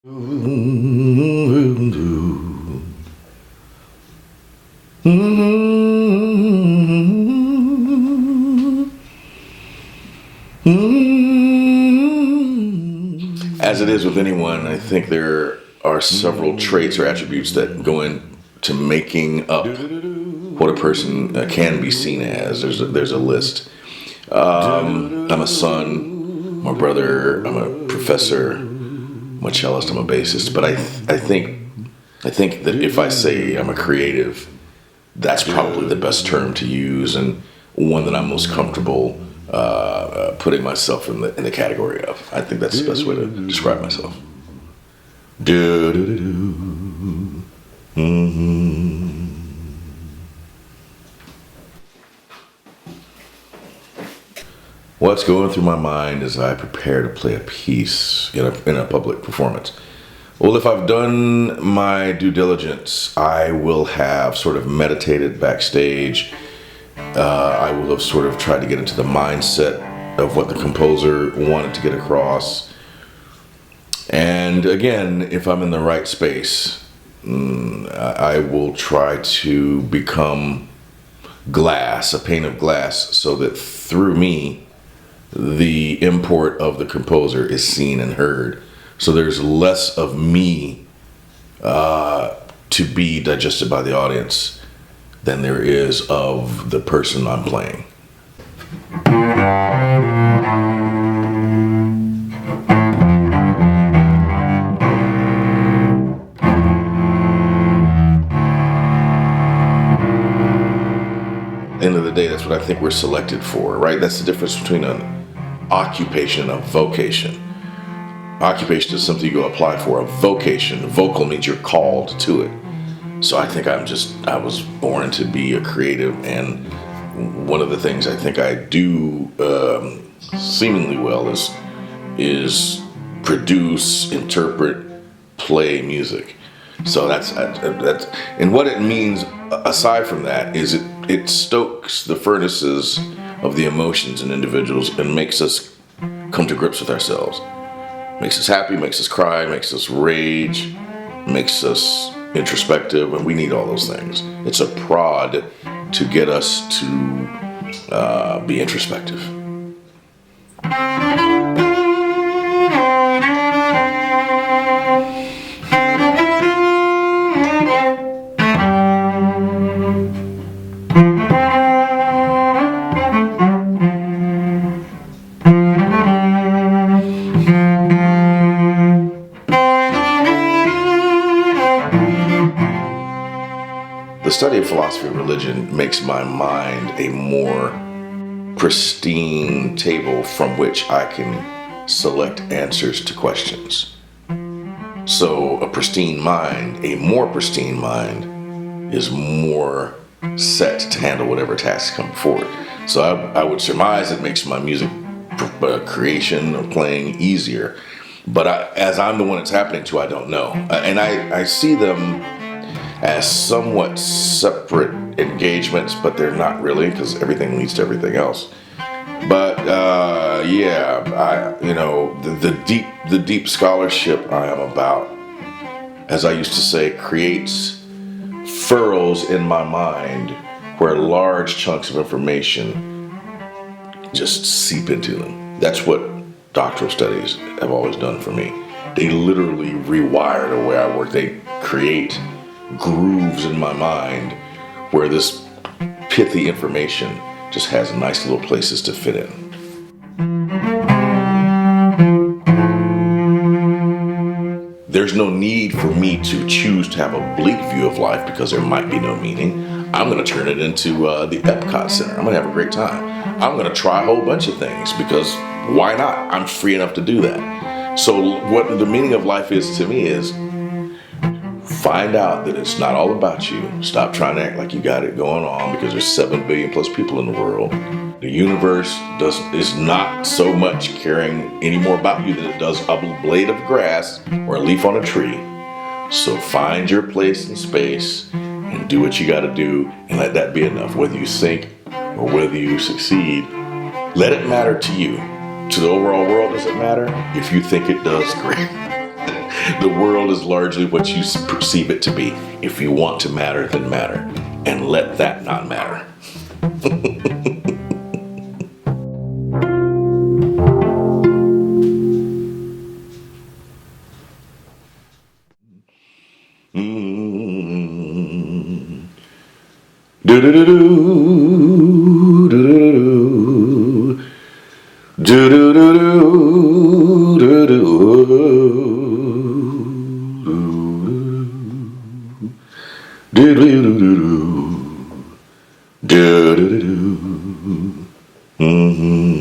As it is with anyone, I think there are several traits or attributes that go into making up what a person can be seen as. There's a list. I'm a son, I'm a brother, I'm a professor, I'm a cellist, I'm a bassist. But I think that if I say I'm a creative, that's probably the best term to use, and one that I'm most comfortable putting myself in the category of. I think that's the best way to describe myself. What's going through my mind as I prepare to play a piece in a public performance? Well, if I've done my due diligence, I will have sort of meditated backstage. I will have sort of tried to get into the mindset of what the composer wanted to get across. And again, if I'm in the right space, I will try to become glass, a pane of glass, so that through me, the import of the composer is seen and heard. So there's less of me to be digested by the audience than there is of the person I'm playing. End of the day, that's what I think we're selected for, right? That's the difference between an occupation and a vocation. Occupation is something you go apply for. A vocation, vocal means you're called to it. So I think I was born to be a creative, and one of the things I think I do seemingly well is produce, interpret, play music. So that's and what it means aside from that is it stokes the furnaces of the emotions in individuals and makes us come to grips with ourselves. Makes us happy, makes us cry, makes us rage, makes us introspective, and we need all those things. It's a prod to get us to be introspective. The study of philosophy and religion makes my mind a more pristine table from which I can select answers to questions. So a more pristine mind is more set to handle whatever tasks come forward. So I would surmise it makes my music creation or playing easier. But as I'm the one it's happening to, I don't know. And I see them as somewhat separate engagements, but they're not really, because everything leads to everything else. But the deep scholarship I am about, as I used to say, creates furrows in my mind where large chunks of information just seep into them. That's what doctoral studies have always done for me. They literally rewire the way I work. They create grooves in my mind where this pithy information just has nice little places to fit in. There's no need for me to choose to have a bleak view of life because there might be no meaning. I'm going to turn it into the Epcot Center. I'm going to have a great time. I'm going to try a whole bunch of things because why not? I'm free enough to do that. So what the meaning of life is to me is find out that it's not all about you. Stop trying to act like you got it going on because there's 7 billion plus people in the world. The universe is not so much caring any more about you than it does a blade of grass or a leaf on a tree. So find your place in space and do what you got to do and let that be enough. Whether you sink or whether you succeed, let it matter to you. To the overall world, does it matter? If you think it does, great. The world is largely what you perceive it to be. If you want to matter, then matter. And let that not matter. Mm-hmm.